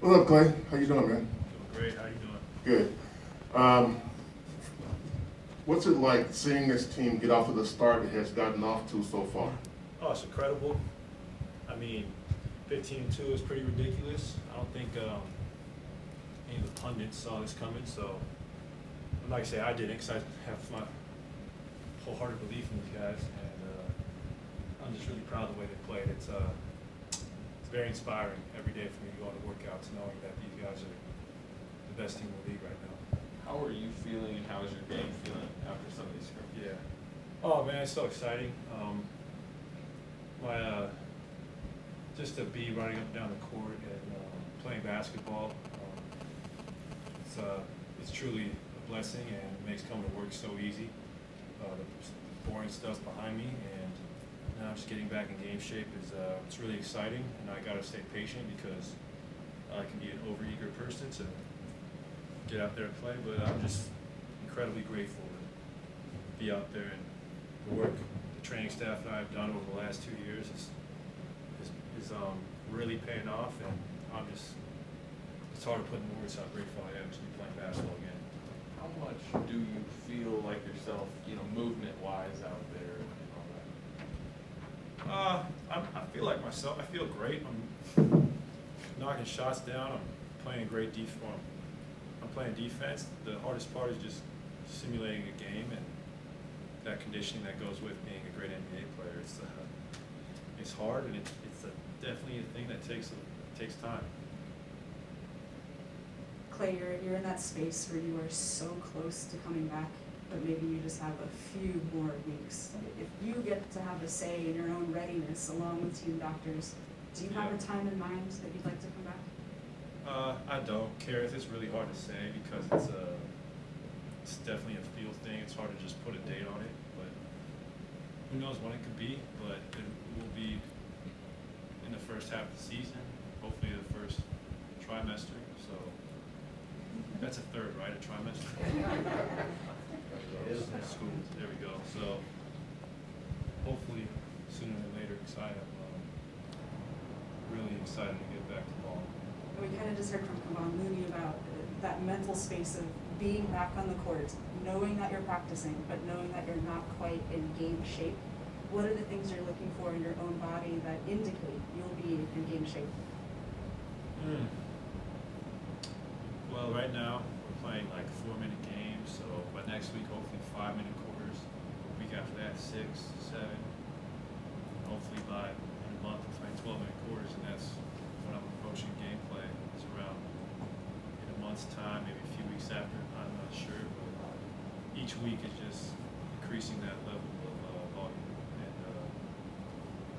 What up, Clay? How you doing, man? Doing great. How you doing? Good. Um, what's it like seeing this team get off to the start it has gotten off to so far? Oh, it's incredible. I mean, 15-2 is pretty ridiculous. I don't think any of the pundits saw this coming. So, like I say, I didn't, because I have my wholehearted belief in these guys, and I'm just really proud of the way they played. It's very inspiring every day for me to go on to workouts, knowing that these guys are the best team in the league right now. How are you feeling, and how is your game feeling after some of these scrimmages? Yeah. Oh man, it's so exciting. Just to be running up and down the court and playing basketball, it's truly a blessing, and it makes coming to work so easy. The boring stuff's behind me, and now just getting back in game shape is it's really exciting, and I gotta stay patient because I can be an overeager person to get out there and play, but I'm just incredibly grateful to be out there, and the work the training staff and I have done over the last 2 years is really paying off, and it's hard to put in words how grateful I am to be playing basketball again. How much do you feel like yourself, movement-wise out there and all that? I feel like myself. I feel great. I'm knocking shots down. I'm playing great defense. I'm playing defense. The hardest part is just simulating a game and that conditioning that goes with being a great NBA player. It's hard, and it's definitely a thing that takes time. Clay, you're in that space where you are so close to coming back, but maybe you just have a few more weeks. If you get to have a say in your own readiness along with team doctors, do you have a time in mind that you'd like to come back? I don't care. It's really hard to say because it's definitely a feel thing. It's hard to just put a date on it, but who knows when it could be, but it will be in the first half of the season, hopefully the first trimester. So that's a third, right? A trimester? School. There we go. So hopefully sooner than later, because I am really excited to get back to ball. We kind of just heard from Kevon Looney about that mental space of being back on the court, knowing that you're practicing, but knowing that you're not quite in game shape. What are the things you're looking for in your own body that indicate you'll be in game shape? Well, right now we're playing like 4-minute games, so by next week hopefully 5-minute quarters. Week after that 6, 7. Hopefully by in a month we're playing 12-minute quarters, and that's when I'm approaching gameplay. It's around in a month's time, maybe a few weeks after. I'm not sure, but each week is just increasing that level of volume, and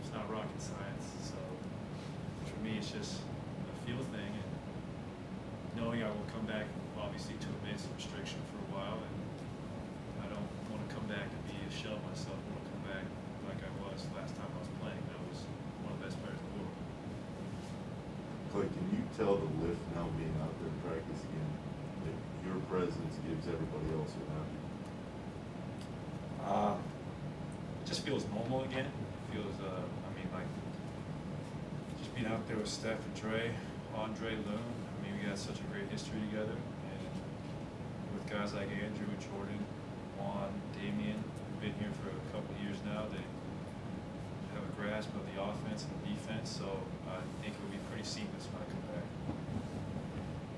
it's not rocket science. So for me, it's just a feel thing, and knowing I will come back obviously to a minutes restriction for a while, and I don't want to come back and be a shell of myself. I want to come back like I was last time I was playing. I was one of the best players in the world. Clay, can you tell the lift now being out there in practice again that your presence gives everybody else around you? It just feels normal again. It feels, like just being out there with Steph and Andre, Loon. We got such a great history together, and with guys like Andrew, Jordan, Juan, Damian, who've been here for a couple of years now, they have a grasp of the offense and the defense, so I think it'll be pretty seamless when I come back.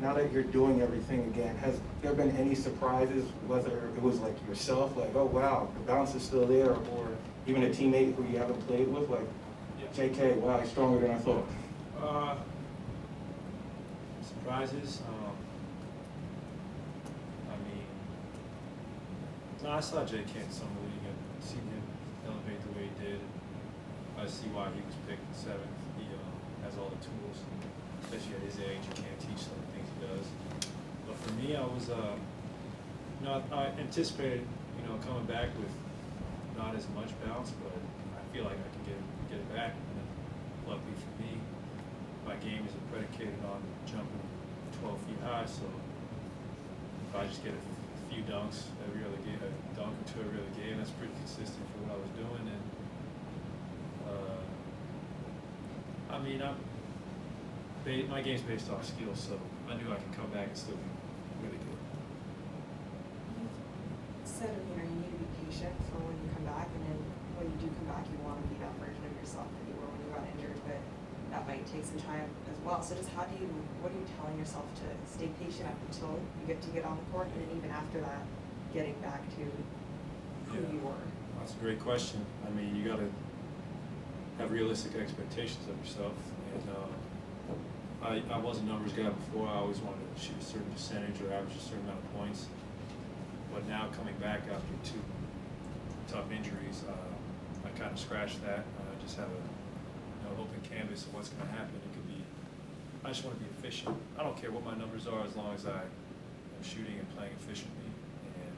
Now that you're doing everything again, has there been any surprises, whether it was like yourself, like, oh wow, the bounce is still there, or even a teammate who you haven't played with, like, JK, wow, he's stronger than I thought? Surprises? I saw JK in summer league and seen him elevate the way he did. I see why he was picked 7th. He has all the tools, especially at his age. You can't teach some of the things he does. But for me, I was, I anticipated, coming back with not as much bounce, but I feel like I can get it back. And luckily for me, my game is predicated on jumping 12 feet high, so if I just get a few dunks every other game, a dunk or two every other game, that's pretty consistent for what I was doing. And my game's based off skill, so I knew I could come back and still be really good. You said, you know, you need to be patient for when you come back, and then when you do come back, you want to be that version of yourself that you were when you got injured, but that might take some time as well. So just what are you telling yourself to stay patient up until you get on the court, and then even after that, getting back to who you were? That's a great question. I mean, you got to have realistic expectations of yourself. And I was a numbers guy before. I always wanted to shoot a certain percentage or average a certain amount of points. But now coming back after 2 tough injuries, I kind of scratched that. I just have a open canvas of what's going to happen. It could be. I just want to be efficient. I don't care what my numbers are as long as I am shooting and playing efficiently. And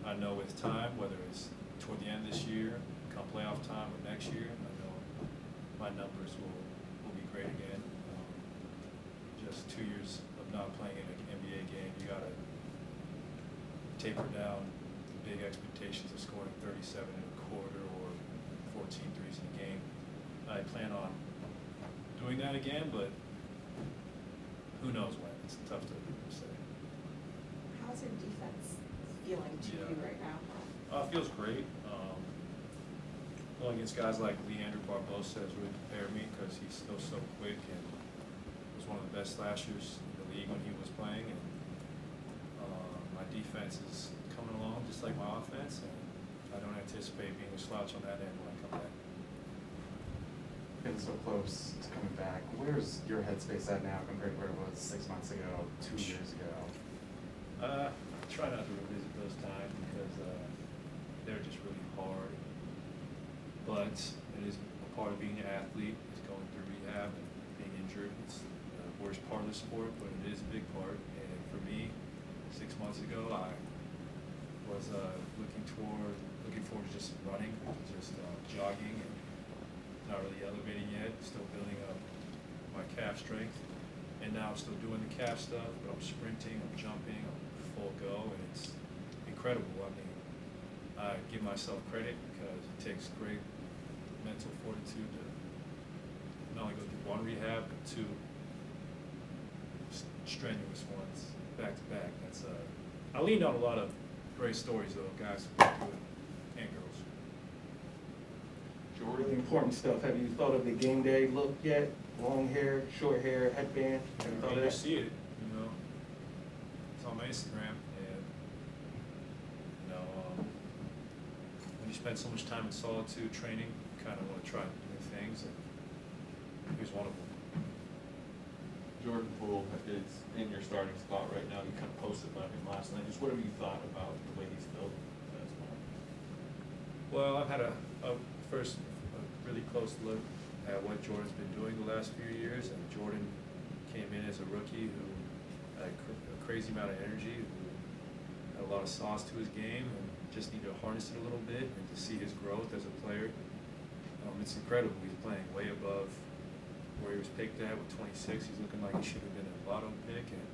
I know with time, whether it's toward the end of this year, come playoff time, or next year, I know my numbers will be great again. Just 2 years of not playing in an NBA game, you got to taper down the big expectations of scoring 37 in a quarter or 14 threes in a game. I plan on doing that again, but who knows when? It's tough to say. How's your defense feeling to you right now? It feels great. Going against guys like Leandro Barbosa has really prepared me because he's still so quick and was one of the best slashers in the league when he was playing. And my defense is coming along just like my offense, and I don't anticipate being a slouch on that end when I come back. Getting so close to coming back, where's your headspace at now compared to where it was 6 months ago, 2 years ago? Try not to revisit those times because they're just really hard. But it is a part of being an athlete, is going through rehab and being injured. It's the worst part of the sport, but it is a big part. And for me, 6 months ago, I was looking forward to just running, just jogging, and not really elevating yet. Still building up my calf strength, and now I'm still doing the calf stuff, but I'm sprinting, I'm jumping, I'm full go, and it's incredible. I mean, I give myself credit because it takes great mental fortitude to not only go through 1 rehab, but 2 strenuous ones back to back. That's I leaned on a lot of great stories though, guys who went through it, and girls. Really important stuff. Have you thought of the game day look yet? Long hair, short hair, headband? Have you thought of You that? see it, it's on my Instagram, and when you spend so much time in solitude training, you kind of want to try new things, and here's one of them. Jordan Poole is in your starting spot right now. You kind of posted about him last night. Just what have you thought about the way he's filled as well? Well, I've had a really close look at what Jordan's been doing the last few years, and Jordan came in as a rookie who had a crazy amount of energy, who had a lot of sauce to his game, and just needed to harness it a little bit, and to see his growth as a player. It's incredible. He's playing way above where he was picked at with 26. He's looking like he should have been a lotto pick, and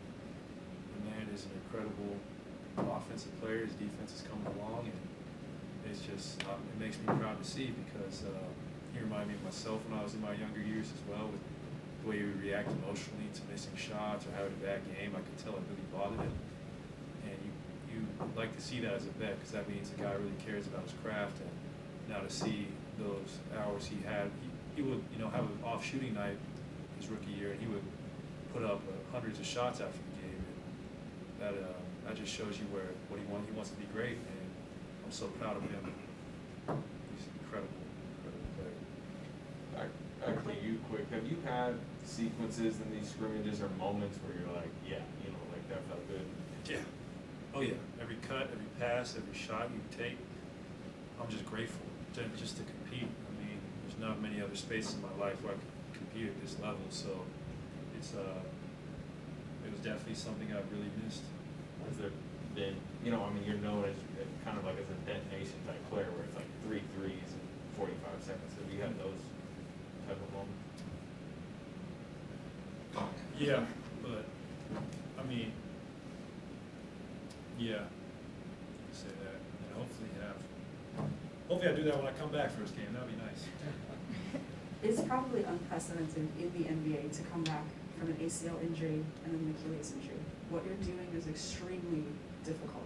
the man is an incredible offensive player. His defense is coming along, and it's just, it makes me proud to see because he reminded me of myself when I was in my younger years as well, with the way he would react emotionally to missing shots or having a bad game. I could tell it really bothered him. And you like to see that as a vet because that means the guy really cares about his craft. And now to see those hours he had, he would have an off shooting night his rookie year, and he would put up hundreds of shots after the game. And that just shows you what he wants. He wants to be great, and I'm so proud of him. He's an incredible player. Back to you quick. Have you had sequences in these scrimmages or moments where you're like, yeah, like that felt good? Yeah. Oh yeah. Every cut, every pass, every shot you take, I'm just grateful just to compete. I mean, there's not many other spaces in my life where I could compete at this level, so it was definitely something I've really missed. Has there been, you're known as kind of like as a detonation type player where it's like 3 threes in 45 seconds. Have you had those type of moments? Yeah, but I mean, yeah, say that, and hopefully I do that when I come back for this game. That'd be nice. It's probably unprecedented in the NBA to come back from an ACL injury and an Achilles injury. What you're doing is extremely difficult.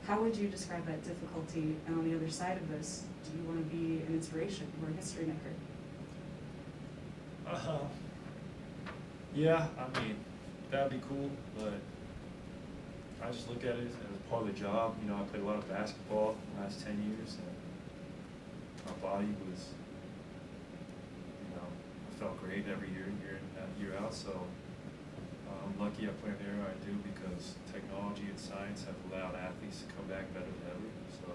How would you describe that difficulty? And on the other side of this, do you want to be an inspiration or a history maker? Yeah, I mean, that'd be cool, but I just look at it as part of the job. You know, I played a lot of basketball the last 10 years, and my body was, you know, I felt great every year in, year out, so I'm lucky I play in the area I do because technology and science have allowed athletes to come back better than ever, so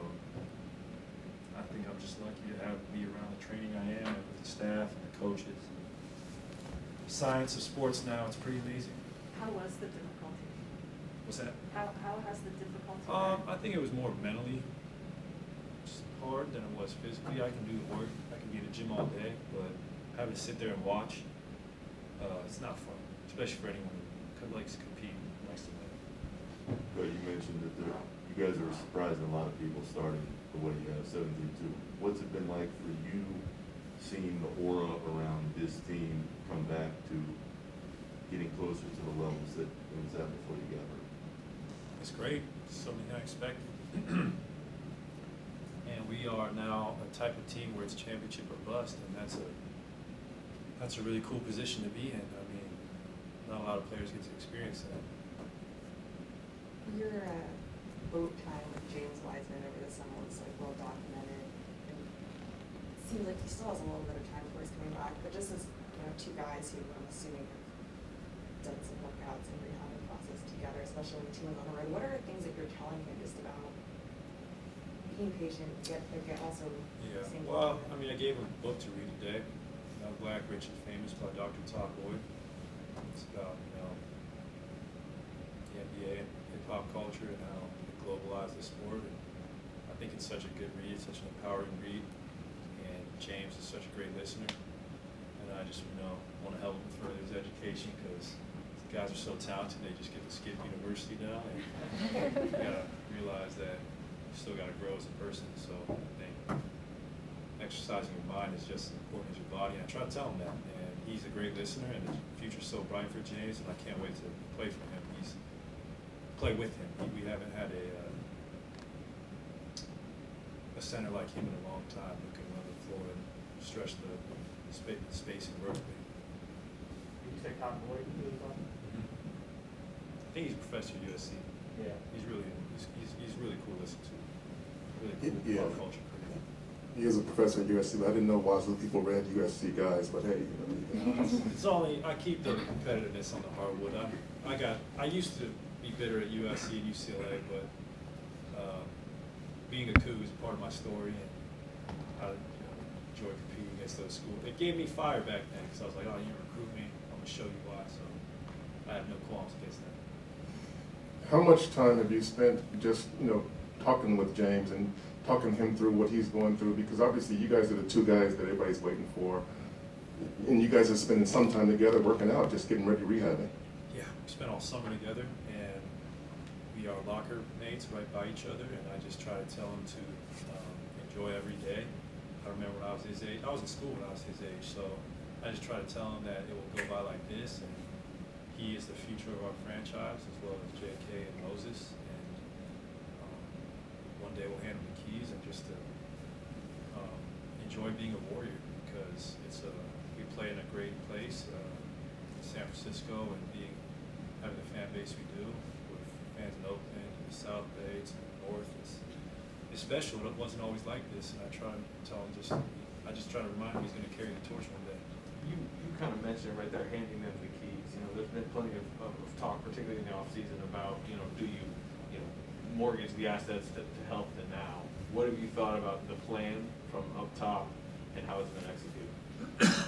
I think I'm just lucky to be around the training I am and with the staff and the coaches. Science of sports now, it's pretty amazing. How was the difficulty? What's that? How has the difficulty been? I think it was more mentally just hard than it was physically. I can do the work, I can be in the gym all day, but having to sit there and watch, it's not fun, especially for anyone who likes to compete, likes to win. But you mentioned that you guys are surprising a lot of people starting the way you have 7-2. What's it been like for you seeing the aura around this team come back to getting closer to the levels that it was at before you got hurt? It's great, it's something I expected. And we are now a type of team where it's championship or bust, and that's a really cool position to be in. I mean, not a lot of players get to experience that. Your boat time with James Wiseman over the summer was like well documented. And it seems like he still has a little bit of time before he's coming back, but just as two guys who I'm assuming have done some workouts and rehabbing process together, especially when the team was on the road, what are things that you're telling him just about being patient, get also Yeah, same well, time? I mean, I gave him a book to read today, Black, Rich, and Famous by Dr. Todd Boyd. It's about, you know, the NBA and hip-hop culture and how it globalized the sport. And I think it's such a good read, such an empowering read. And James is such a great listener. And I just, you know, want to help him further his education because these guys are so talented, they just get to skip university now. And you gotta realize that you still gotta grow as a person. So I think exercising your mind is just as important as your body. And I try to tell him that. And he's a great listener, and the future's so bright for James, and I can't wait to play for him. Play with him. We haven't had a center like him in a long time who can run the floor and stretch the space and work. Did you say Todd Boyd? I think he's a professor at USC. Yeah. He's really cool to listen to. Really cool Yeah. pop culture. He is a professor at USC, but I didn't know Wazoo people read USC guys, but hey, It's only, I keep the competitiveness on the hardwood. I used to be bitter at USC and UCLA, but being a Cougar is part of my story, and I enjoy competing against those schools. It gave me fire back then, because I was like, oh, you recruit me, I'm going to show you why, so I have no qualms against that. how much time have you spent just, talking with James and talking him through what he's going through? Because obviously you guys are the two guys that everybody's waiting for, and you guys are spending some time together working out, just getting ready, rehabbing. Yeah, we spent all summer together, and we are locker mates right by each other, and I just try to tell him to enjoy every day. I remember when I was his age, I was in school when I was his age, so I just try to tell him that it will go by like this, and he is the future of our franchise, as well as JK and Moses, and one day we'll hand him the keys and just to enjoy being a Warrior, because we play in a great place, San Francisco, and having the fan base we do, with fans in Oakland, in the South Bay, to the North, it's special. It wasn't always like this, and I try to tell him I just try to remind him he's going to carry the torch one day. You kind of mentioned right there, handing them the keys. There's been plenty of talk, particularly in the offseason, about, do you mortgage the assets to help the now? What have you thought about the plan from up top and how it's been executed?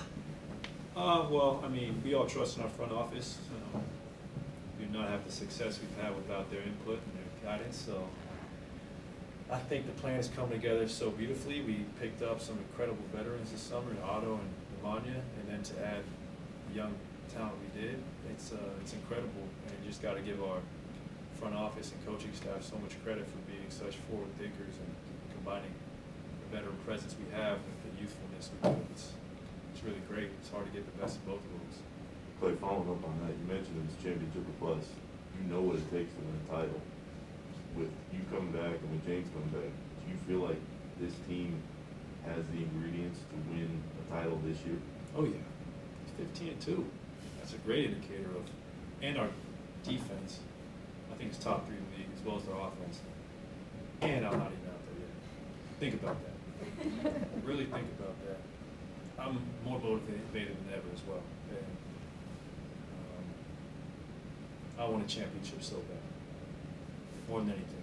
Well, I mean, we all trust in our front office. We do not have the success we've had without their input and their guidance, so I think the plan has come together so beautifully. We picked up some incredible veterans this summer, Otto and Nemanja, and then to add the young talent we did, it's incredible. And you just got to give our front office and coaching staff so much credit for being such forward thinkers and combining the veteran presence we have with the youthfulness we do. It's really great. It's hard to get the best of both worlds. Clay, following up on that, you mentioned it's championship or bust. You know what it takes to win a title. With you coming back and with James coming back, do you feel like this team has the ingredients to win a title this year? Oh yeah, 15-2. That's a great indicator of, and our defense. I think it's top 3 in the league as well as their offense. And I'm not even out there yet. Think about that. Really think about that. I'm more motivated than ever as well. And, I want a championship so bad, more than anything.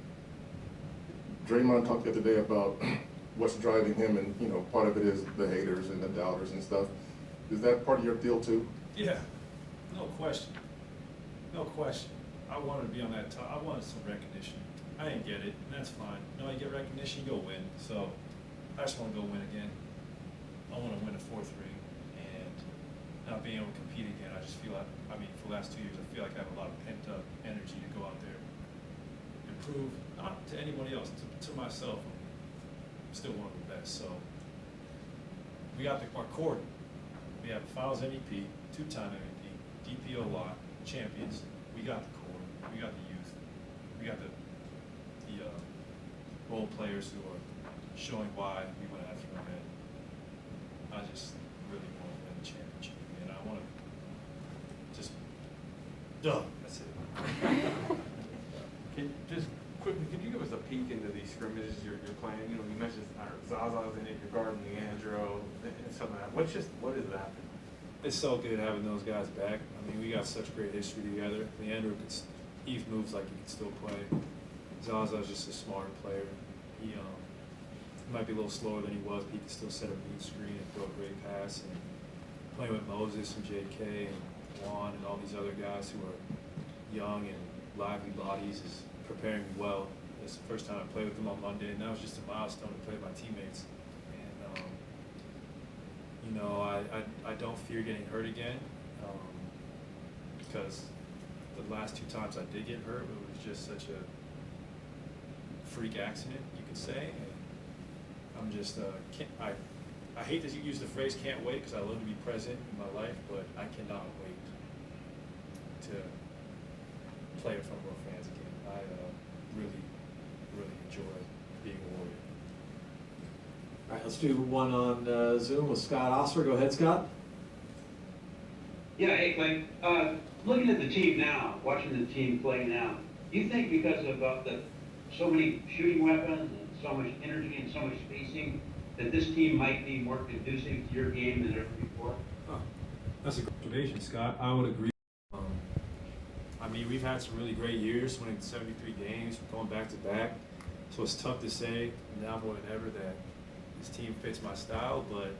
Draymond talked the other day about what's driving him, and you know, part of it is the haters and the doubters and stuff. Is that part of your deal too? Yeah, no question. No question. I wanted to be on that top. I wanted some recognition. I didn't get it, and that's fine. You know, you get recognition, you go win. So I just want to go win again. I want to win a 4th ring, and not being able to compete again. I just feel like, I mean, for the last 2 years, I feel like I have a lot of pent-up energy to go out there and prove, not to anybody else, to myself, I'm still one of the best. So we got our core. We have Finals MVP, 2-time MVP, DPO lot, champions. We got the core. We got the youth. We got the role players who are showing why we went after them. And I just really want to win the championship, and I want to just, that's it. Just quickly, could you give us a peek into these scrimmages you're playing? You know, you mentioned Zaza's in it, you're guarding Leandro, and some of that. What is that? It's so good having those guys back. I mean, we got such great history together. Leandro he moves like he can still play. Zaza's just a smart player. He might be a little slower than he was, but he can still set a mean screen and throw a great pass. And playing with Moses and JK and Juan and all these other guys who are young and lively bodies is preparing me well. It's the first time I played with them on Monday, and that was just a milestone to play with my teammates. And you know, I don't fear getting hurt again, because the last 2 times I did get hurt, it was just such a freak accident, you could say. And I'm just, I hate to use the phrase "can't wait" because I love to be present in my life, but I cannot wait to play in front of our fans again. I really, really enjoy being a Warrior. All right, let's do one on Zoom with Scott Osler. Go ahead, Scott. Yeah, hey Clay. Looking at the team now, watching the team play now, do you think because of so many shooting weapons and so much energy and so much spacing, that this team might be more conducive to your game than ever before? Oh, that's a good observation, Scott. I would agree. I mean, we've had some really great years, winning 73 games, going back to back. So it's tough to say now more than ever that this team fits my style, but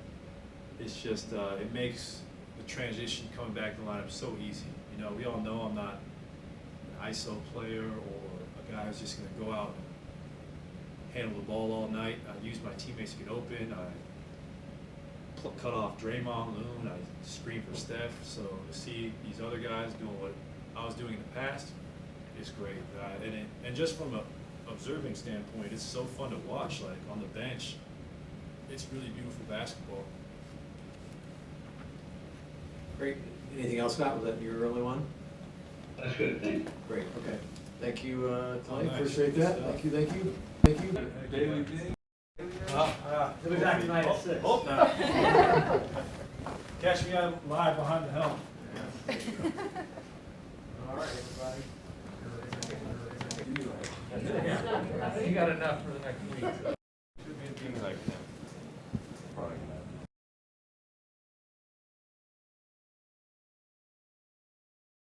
it's just, it makes the transition coming back to the lineup so easy. You know, we all know I'm not an ISO player or a guy who's just going to go out and handle the ball all night. I use my teammates to get open. I cut off Draymond, Loon. I screen for Steph. So to see these other guys doing what I was doing in the past is great. And just from an observing standpoint, it's so fun to watch. Like on the bench, it's really beautiful basketball. Great. Anything else, Scott? Was that your only one? That's good, thanks. Great. Okay. Thank you, Clay. Nice. Appreciate that. Good Thank you. Thank you. Thank you. Daily thing? He'll be back tonight at 6. Hope not. Catch me out live behind the helm. All right, everybody. You got enough for the next week.